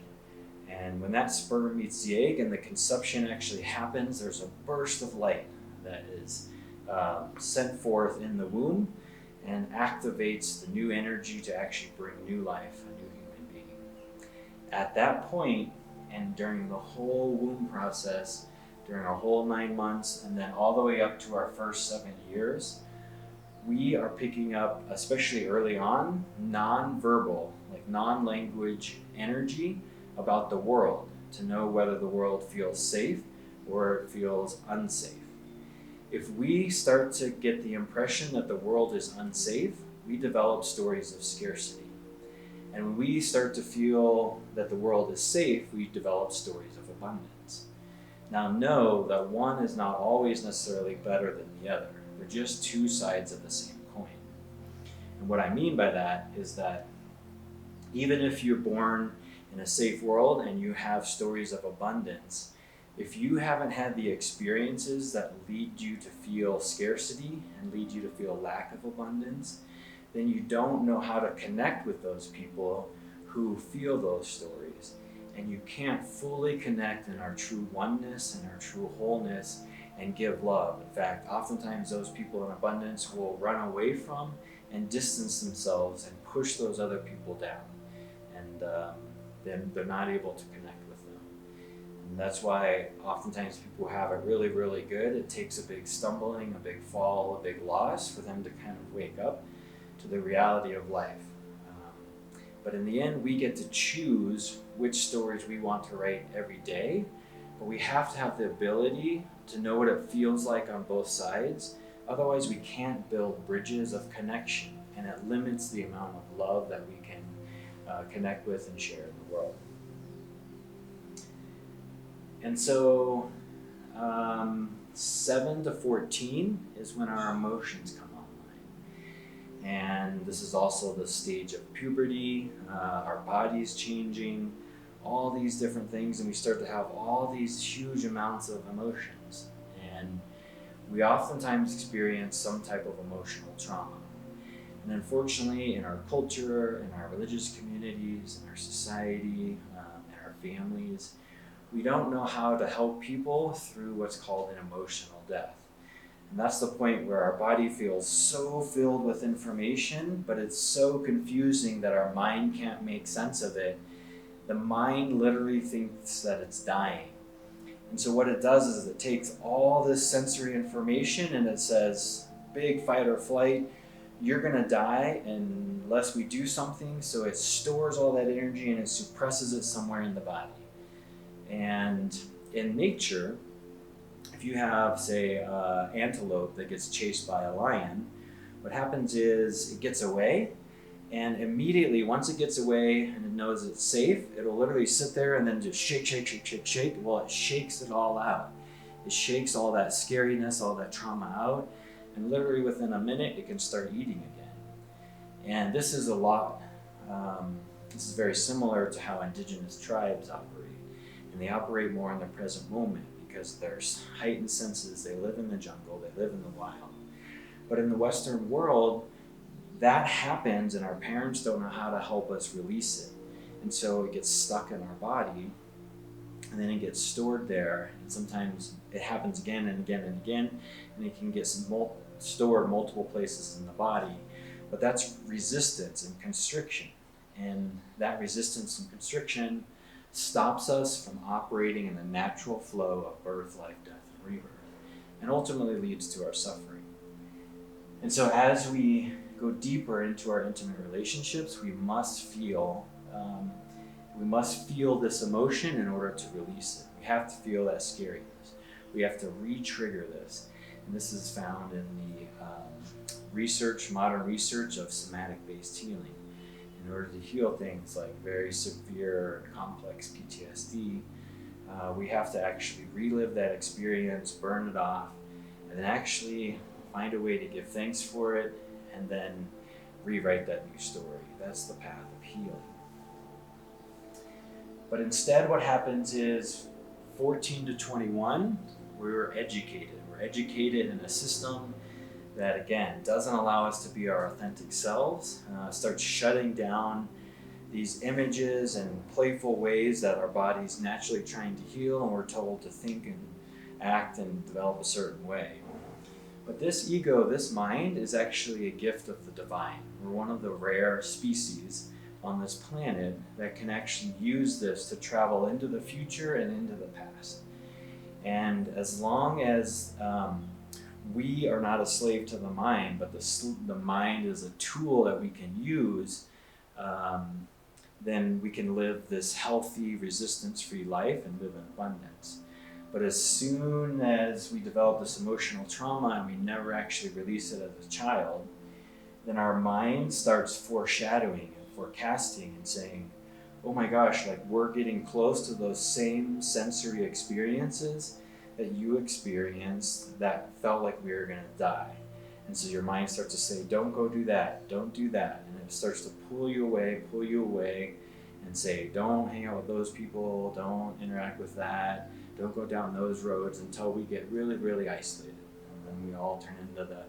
And when that sperm meets the egg and the conception actually happens, there's a burst of light that is sent forth in the womb and activates the new energy to actually bring new life, a new human being. At that point, and during the whole womb process, during our whole 9 months, and then all the way up to our first 7 years, we are picking up, especially early on, non-verbal, like non-language energy about the world, to know whether the world feels safe or it feels unsafe. If we start to get the impression that the world is unsafe, we develop stories of scarcity. And when we start to feel that the world is safe, we develop stories of abundance. Now know that one is not always necessarily better than the other. They're just two sides of the same coin. And what I mean by that is that even if you're born in a safe world and you have stories of abundance, if you haven't had the experiences that lead you to feel scarcity and lead you to feel lack of abundance, then you don't know how to connect with those people who feel those stories. And you can't fully connect in our true oneness and our true wholeness and give love. In fact, oftentimes those people in abundance will run away from and distance themselves and push those other people down. And then they're not able to connect with them. And that's why oftentimes people who have it really, really good, it takes a big stumbling, a big fall, a big loss for them to kind of wake up to the reality of life. But in the end, we get to choose which stories we want to write every day, but we have to have the ability to know what it feels like on both sides. Otherwise, we can't build bridges of connection, and it limits the amount of love that we can connect with and share in the world. And so 7 to 14 is when our emotions come online. And this is also the stage of puberty, our body's changing, all these different things, and we start to have all these huge amounts of emotions. And we oftentimes experience some type of emotional trauma. And unfortunately, in our culture, in our religious communities, in our society, in our families, we don't know how to help people through what's called an emotional death. And that's the point where our body feels so filled with information, but it's so confusing that our mind can't make sense of it. The mind literally thinks that it's dying. And so what it does is it takes all this sensory information and it says, big fight or flight, you're gonna die unless we do something. So it stores all that energy and it suppresses it somewhere in the body. And in nature, if you have, say, an antelope that gets chased by a lion, what happens is it gets away, and immediately once it gets away and it knows it's safe, it'll literally sit there and then just shake. Well, it shakes it all out. It shakes all that scariness, all that trauma out, and literally within a minute it can start eating again. And this is this is very similar to how indigenous tribes operate. And they operate more in the present moment because there's heightened senses. They live in the jungle, they live in the wild. But in the Western world, that happens and our parents don't know how to help us release it. And so it gets stuck in our body and then it gets stored there. And sometimes it happens again and again and again, and it can get stored multiple places in the body, but that's resistance and constriction. And that resistance and constriction stops us from operating in the natural flow of birth, life, death, and rebirth, and ultimately leads to our suffering. And so as we go deeper into our intimate relationships, we must feel this emotion in order to release it. We have to feel that scariness. We have to re-trigger this. And this is found in the modern research of somatic-based healing. In order to heal things like very severe and complex PTSD, we have to actually relive that experience, burn it off, and then actually find a way to give thanks for it, and then rewrite that new story. That's the path of healing. But instead, what happens is 14 to 21, we're educated. We're educated in a system that, again, doesn't allow us to be our authentic selves, starts shutting down these images and playful ways that our body's naturally trying to heal, and we're told to think and act and develop a certain way. But this ego, this mind, is actually a gift of the divine. We're one of the rare species on this planet that can actually use this to travel into the future and into the past. And as long as we are not a slave to the mind, but the mind is a tool that we can use, then we can live this healthy, resistance-free life and live in abundance. But as soon as we develop this emotional trauma and we never actually release it as a child, then our mind starts foreshadowing and forecasting and saying, oh my gosh, like we're getting close to those same sensory experiences that you experienced that felt like we were gonna die. And so your mind starts to say, don't go do that, don't do that. And it starts to pull you away, and say, don't hang out with those people, don't interact with that, don't go down those roads, until we get really, really isolated. And then we all turn into the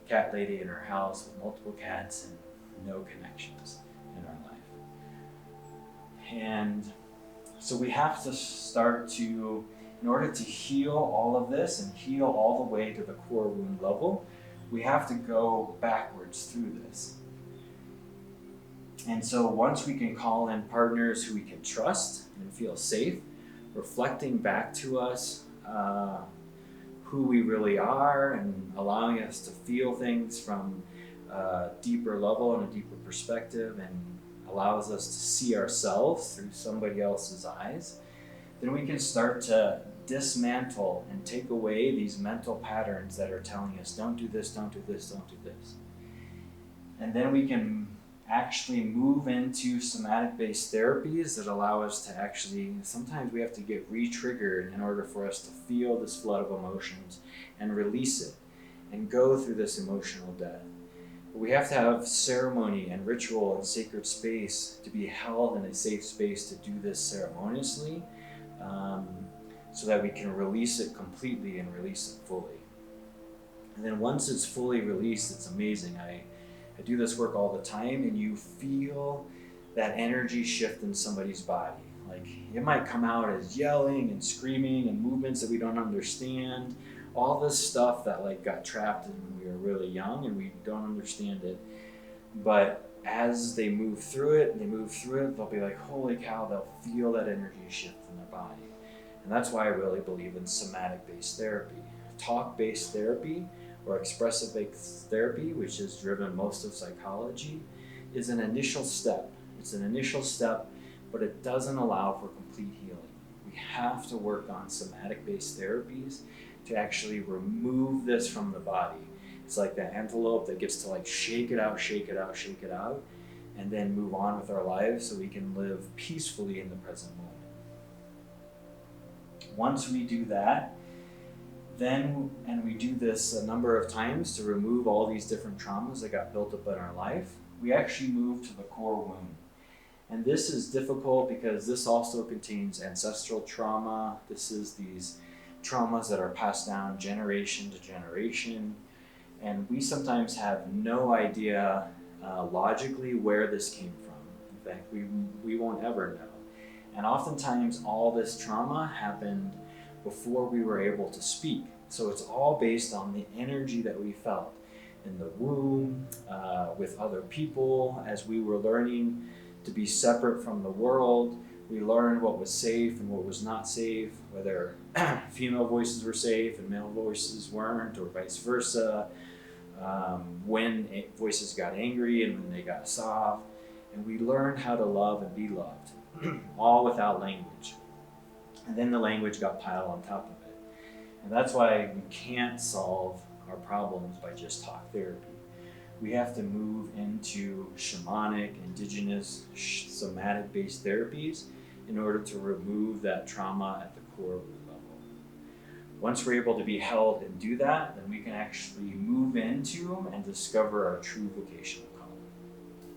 cat lady in her house with multiple cats and no connections in our life. And so we have to start to, in order to heal all of this and heal all the way to the core wound level, we have to go backwards through this. And so once we can call in partners who we can trust and feel safe, reflecting back to us who we really are and allowing us to feel things from a deeper level and a deeper perspective, and allows us to see ourselves through somebody else's eyes, then we can start to dismantle and take away these mental patterns that are telling us, don't do this, don't do this, don't do this. And then we can actually move into somatic-based therapies that allow us to actually, sometimes we have to get re-triggered in order for us to feel this flood of emotions and release it and go through this emotional death. But we have to have ceremony and ritual and sacred space to be held in a safe space to do this ceremoniously, so that we can release it completely and release it fully. And then once it's fully released, it's amazing. I do this work all the time, and you feel that energy shift in somebody's body. Like it might come out as yelling and screaming and movements that we don't understand, all this stuff that like got trapped in when we were really young and we don't understand it. But as they move through it, they'll be like, holy cow, they'll feel that energy shift in their body. And that's why I really believe in somatic-based therapy. Talk-based therapy or expressive-based therapy, which has driven most of psychology, is an initial step. It's an initial step, but it doesn't allow for complete healing. We have to work on somatic-based therapies to actually remove this from the body. It's like that antelope that gets to like shake it out, and then move on with our lives so we can live peacefully in the present moment. Once we do that, then, and we do this a number of times to remove all these different traumas that got built up in our life, we actually move to the core wound. And this is difficult because this also contains ancestral trauma. This is these traumas that are passed down generation to generation. And we sometimes have no idea logically where this came from. In fact, we won't ever know. And oftentimes all this trauma happened before we were able to speak. So it's all based on the energy that we felt in the womb, with other people, as we were learning to be separate from the world. We learned what was safe and what was not safe, whether female voices were safe and male voices weren't, or vice versa. When voices got angry and when they got soft. And we learned how to love and be loved, all without language. And then the language got piled on top of it. And that's why we can't solve our problems by just talk therapy. We have to move into shamanic, indigenous, somatic-based therapies in order to remove that trauma at the core root level. Once we're able to be held and do that, then we can actually move into and discover our true vocational calling.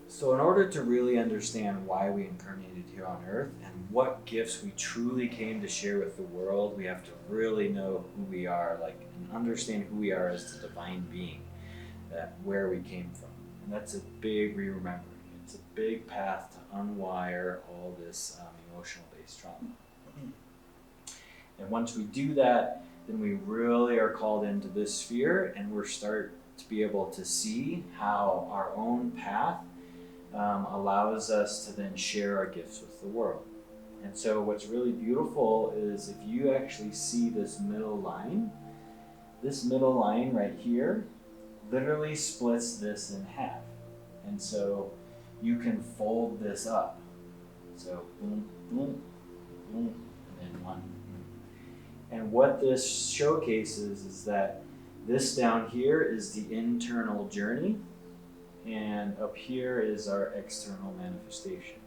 So in order to really understand why we incarnated here on Earth and what gifts we truly came to share with the world, we have to really know who we are, and understand who we are as the divine being, where we came from. And that's a big re-remembering. It's a big path to unwire all this emotional-based trauma. And once we do that, then we really are called into this sphere, and we're start to be able to see how our own path allows us to then share our gifts with the world. And so what's really beautiful is if you actually see this middle line right here literally splits this in half. And so you can fold this up. So boom, boom, boom, and then one. And what this showcases is that this down here is the internal journey, and up here is our external manifestation.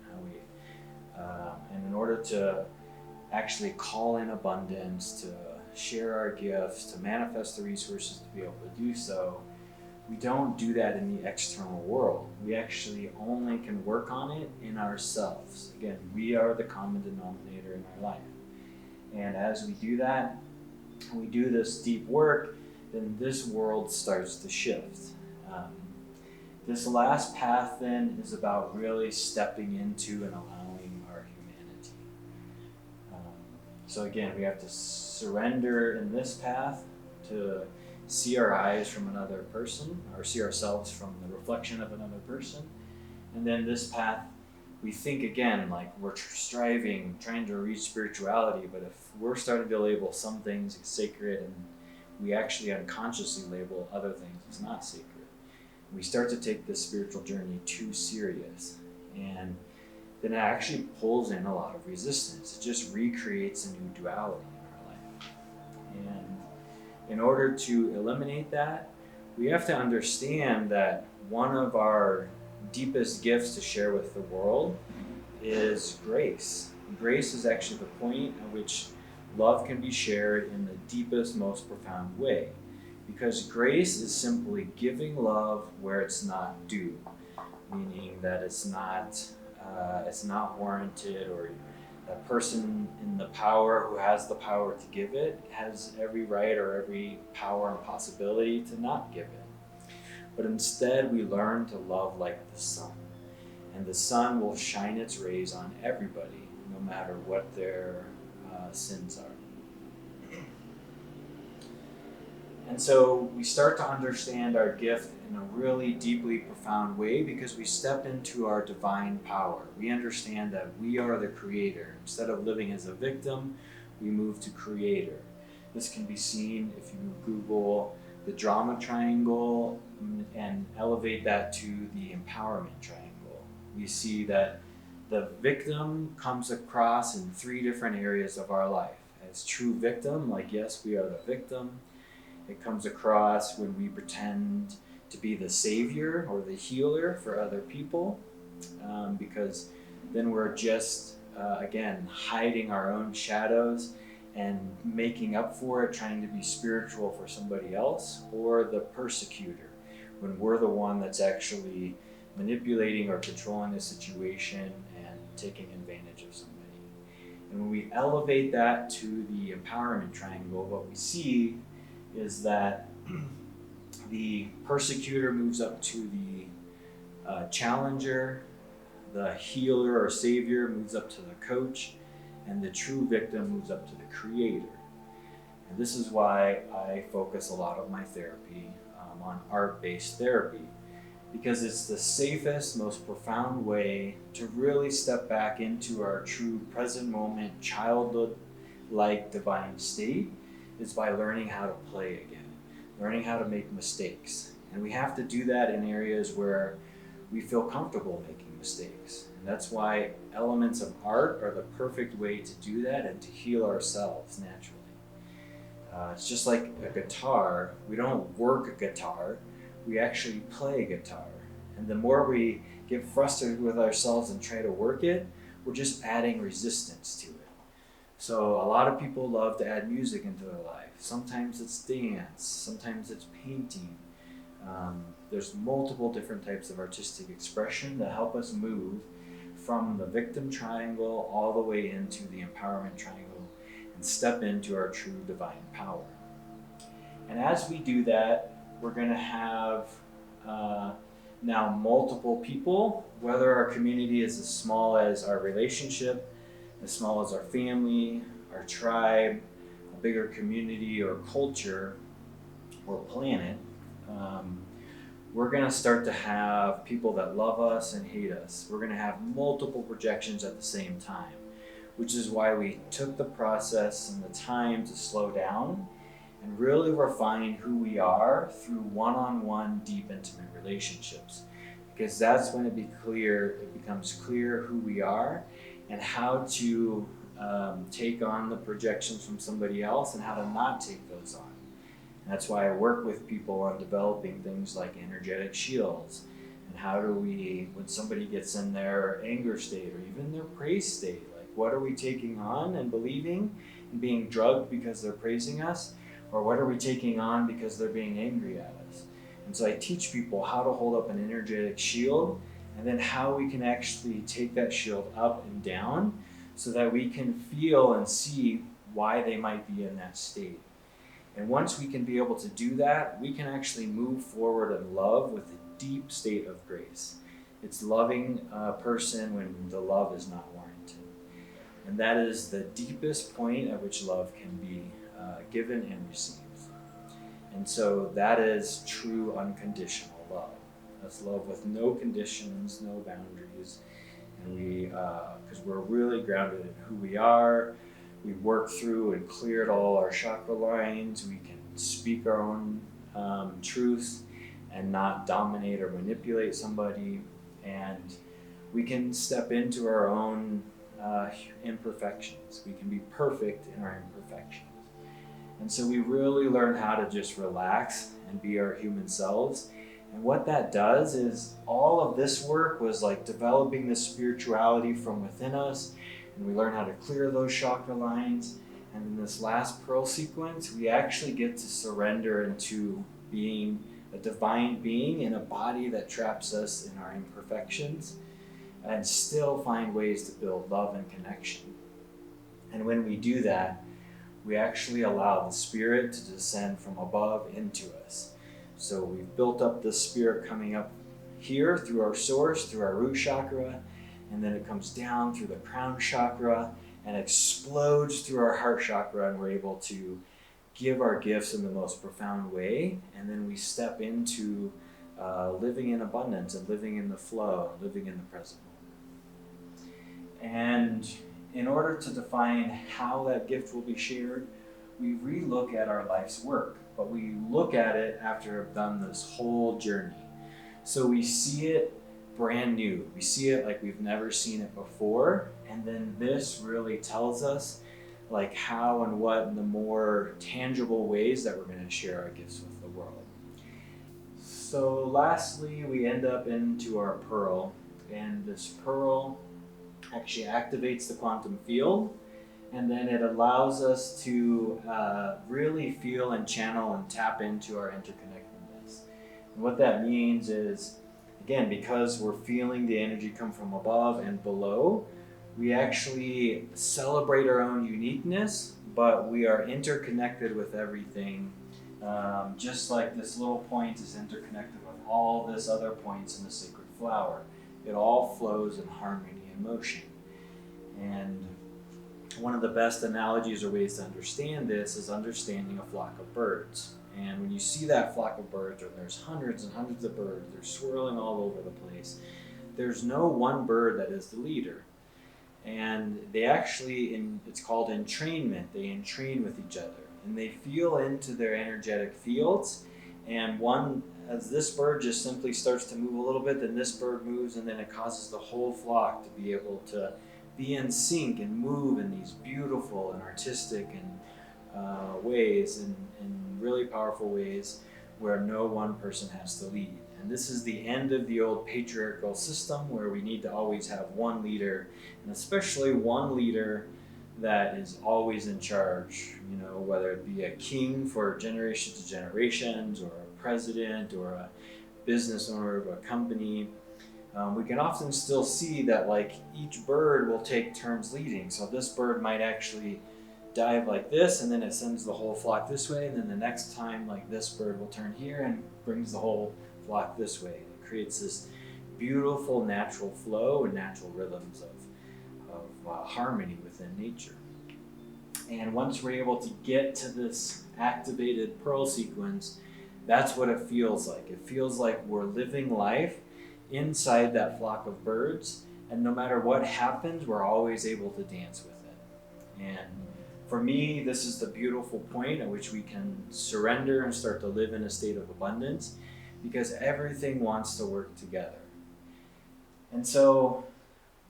And in order to actually call in abundance, to share our gifts, to manifest the resources to be able to do so, we don't do that in the external world. We actually only can work on it in ourselves. Again, we are the common denominator in our life. And as we do that, we do this deep work, then this world starts to shift. This last path then is about really stepping into and allowing our humanity. So again, we have to surrender in this path to see our eyes from another person, or see ourselves from the reflection of another person. And then this path, we think again like we're striving, trying to reach spirituality, but if we're starting to label some things as sacred and we actually unconsciously label other things as not sacred, we start to take this spiritual journey too serious. And then it actually pulls in a lot of resistance. It just recreates a new duality in our life. And in order to eliminate that, we have to understand that one of our deepest gifts to share with the world is grace. Grace is actually the point at which love can be shared in the deepest, most profound way. Because grace is simply giving love where it's not due, meaning that it's not warranted, or that person in the power who has the power to give it has every right or every power and possibility to not give it. But instead, we learn to love like the sun. And the sun will shine its rays on everybody, no matter what their sins are. And so we start to understand our gift in a really deeply profound way because we step into our divine power. We understand that we are the creator. Instead of living as a victim, we move to creator. This can be seen if you Google the drama triangle and elevate that to the empowerment triangle. We see that the victim comes across in 3 different areas of our life. As true victim, like yes, we are the victim. It comes across when we pretend to be the savior or the healer for other people, because then we're just, again, hiding our own shadows and making up for it, trying to be spiritual for somebody else, or the persecutor, when we're the one that's actually manipulating or controlling the situation and taking advantage of somebody. And when we elevate that to the empowerment triangle, what we see is that the persecutor moves up to the challenger, the healer or savior moves up to the coach, and the true victim moves up to the creator. And this is why I focus a lot of my therapy on art-based therapy, because it's the safest, most profound way to really step back into our true present moment, childhood-like divine state, is by learning how to play again, learning how to make mistakes. And we have to do that in areas where we feel comfortable making mistakes. And that's why elements of art are the perfect way to do that and to heal ourselves naturally. It's just like a guitar. We don't work a guitar, we actually play guitar. And the more we get frustrated with ourselves and try to work it, we're just adding resistance to it. So a lot of people love to add music into their life. Sometimes it's dance, sometimes it's painting. There's multiple different types of artistic expression that help us move from the victim triangle all the way into the empowerment triangle and step into our true divine power. And as we do that, we're going to have now multiple people, whether our community is as small as our relationship, as small as our family, our tribe, a bigger community or culture or planet. We're going to start to have people that love us and hate us. We're going to have multiple projections at the same time, which is why we took the process and the time to slow down and really refine who we are through one-on-one, deep, intimate relationships. Because that's when it becomes clear who we are and how to take on the projections from somebody else and how to not take those on. And that's why I work with people on developing things like energetic shields. And how do we, when somebody gets in their anger state or even their praise state, like what are we taking on and believing and being drugged because they're praising us? Or what are we taking on because they're being angry at us? And so I teach people how to hold up an energetic shield and then how we can actually take that shield up and down so that we can feel and see why they might be in that state. And once we can be able to do that, we can actually move forward in love with a deep state of grace. It's loving a person when the love is not warranted. And that is the deepest point at which love can be given and received. And so that is true unconditional love. That's love with no conditions, no boundaries. And we, because we're really grounded in who we are, we work through and cleared all our chakra lines. We can speak our own truth and not dominate or manipulate somebody. And we can step into our own imperfections. We can be perfect in our imperfections. And so we really learn how to just relax and be our human selves. And what that does is all of this work was like developing this spirituality from within us. And we learn how to clear those chakra lines. And in this last pearl sequence, we actually get to surrender into being a divine being in a body that traps us in our imperfections and still find ways to build love and connection. And when we do that, we actually allow the spirit to descend from above into us. So we've built up the spirit coming up here through our source, through our root chakra, and then it comes down through the crown chakra and explodes through our heart chakra, and we're able to give our gifts in the most profound way. And then we step into living in abundance and living in the flow, and living in the present moment. And in order to define how that gift will be shared, we relook at our life's work, but we look at it after we've done this whole journey. So we see it brand new. We see it like we've never seen it before. And then this really tells us like how and what in the more tangible ways that we're going to share our gifts with the world. So lastly, we end up into our pearl, and this pearl actually activates the quantum field, and then it allows us to really feel and channel and tap into our interconnectedness. And what that means is, again, because we're feeling the energy come from above and below, we actually celebrate our own uniqueness, but we are interconnected with everything, just like this little point is interconnected with all this other points in the sacred flower. It all flows in harmony and motion. And One of the best analogies or ways to understand this is understanding a flock of birds. And when you see that flock of birds, or there's hundreds and hundreds of birds, they're swirling all over the place, there's no one bird that is the leader. And they actually, it's called entrainment, they entrain with each other. And they feel into their energetic fields. And as this bird just simply starts to move a little bit, then this bird moves, and then it causes the whole flock to be able to be in sync and move in these beautiful and artistic and ways, and really powerful ways where no one person has to lead. And this is the end of the old patriarchal system where we need to always have one leader, and especially one leader that is always in charge, whether it be a king for generations to generations, or a president, or a business owner of a company. We can often still see that each bird will take turns leading. So this bird might actually dive like this, and then it sends the whole flock this way, and then the next time this bird will turn here and brings the whole flock this way. It creates this beautiful natural flow and natural rhythms of harmony within nature. And once we're able to get to this activated pearl sequence, that's what it feels like. It feels like we're living life inside that flock of birds, and no matter what happens, we're always able to dance with it. And for me, this is the beautiful point at which we can surrender and start to live in a state of abundance, because everything wants to work together. And so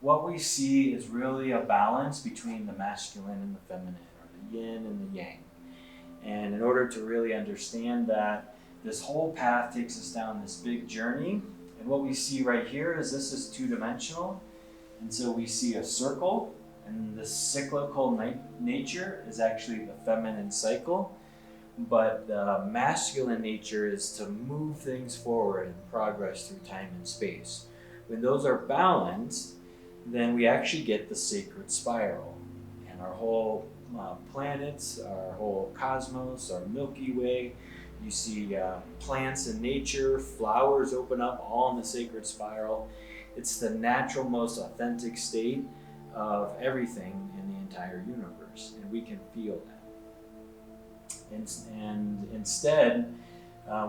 what we see is really a balance between the masculine and the feminine, or the yin and the yang. And in order to really understand that, this whole path takes us down this big journey. And what we see right here is this is two-dimensional. And so we see a circle, and the cyclical nature is actually the feminine cycle. But the masculine nature is to move things forward and progress through time and space. When those are balanced, then we actually get the sacred spiral. And our whole planets, our whole cosmos, our Milky Way, you see plants in nature, flowers open up all in the sacred spiral. It's the natural, most authentic state of everything in the entire universe, and we can feel that. And instead,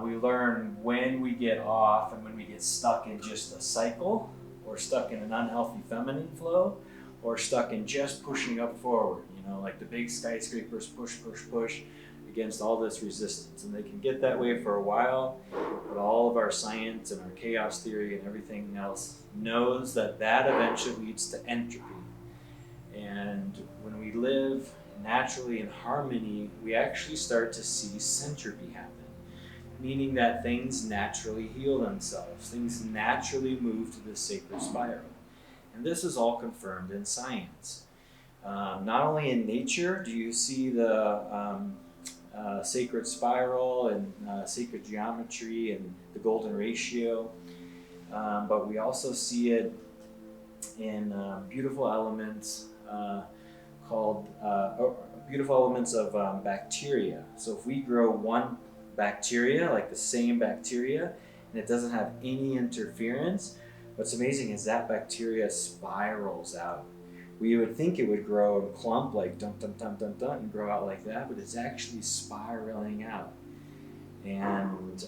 we learn when we get off and when we get stuck in just a cycle, or stuck in an unhealthy feminine flow, or stuck in just pushing up forward, like the big skyscrapers push against all this resistance. And they can get that way for a while, but all of our science and our chaos theory and everything else knows that eventually leads to entropy. And when we live naturally in harmony, we actually start to see syntropy happen, meaning that things naturally heal themselves, things naturally move to the sacred spiral. And this is all confirmed in science. Not only in nature do you see the sacred spiral and sacred geometry and the golden ratio, but we also see it in beautiful elements called beautiful elements of bacteria. So if we grow one bacteria, like the same bacteria, and it doesn't have any interference, what's amazing is that bacteria spirals out. We would think it would grow and clump like dun dun dun dun dun and grow out like that, but it's actually spiraling out. And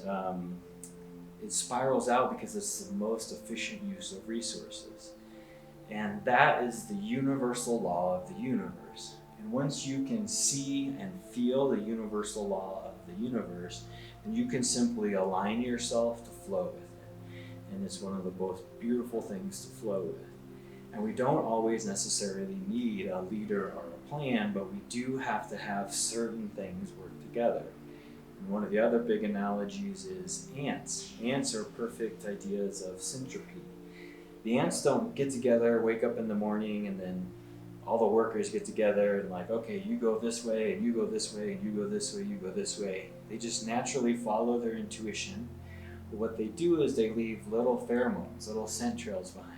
it spirals out because it's the most efficient use of resources. And that is the universal law of the universe. And once you can see and feel the universal law of the universe, then you can simply align yourself to flow with it. And it's one of the most beautiful things to flow with. And we don't always necessarily need a leader or a plan, but we do have to have certain things work together. And one of the other big analogies is ants. Ants are perfect ideas of syntropy. The ants don't get together, wake up in the morning, and then all the workers get together and okay, you go this way, and you go this way, and you go this way, you go this way. They just naturally follow their intuition. But what they do is they leave little pheromones, little scent trails behind.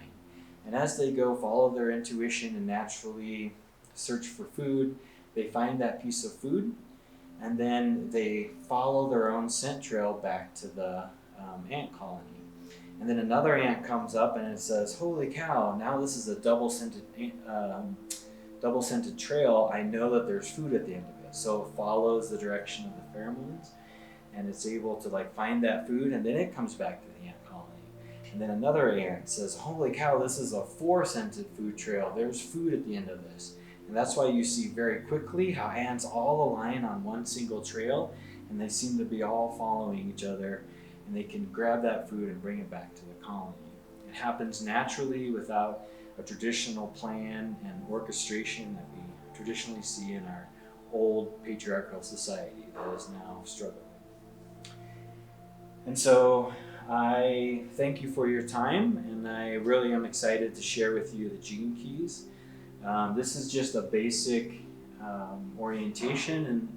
And as they go follow their intuition and naturally search for food, they find that piece of food, and then they follow their own scent trail back to the ant colony. And then another ant comes up and it says, holy cow, now this is a double-scented double-scented trail, I know that there's food at the end of it. So it follows the direction of the pheromones, and it's able to like find that food, and then it comes back to the ant colony. And then another ant says, holy cow, this is a 4-scented food trail. There's food at the end of this. And that's why you see very quickly how ants all align on one single trail, and they seem to be all following each other, and they can grab that food and bring it back to the colony. It happens naturally without a traditional plan and orchestration that we traditionally see in our old patriarchal society that is now struggling. And so I thank you for your time, and I really am excited to share with you the gene keys. This is just a basic orientation, and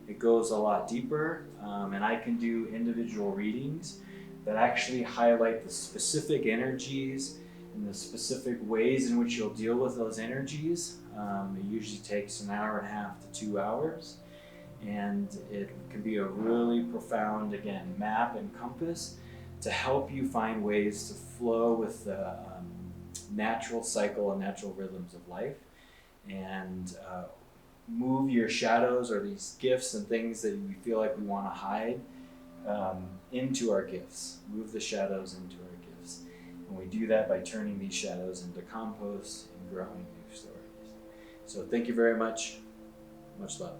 it goes a lot deeper, and I can do individual readings that actually highlight the specific energies and the specific ways in which you'll deal with those energies. It usually takes an hour and a half to 2 hours, and it can be a really profound, again, map and compass to help you find ways to flow with the natural cycle and natural rhythms of life, and move your shadows or these gifts and things that we feel like we want to hide into our gifts. Move the shadows into our gifts. And we do that by turning these shadows into compost and growing new stories. So thank you very much. Much love.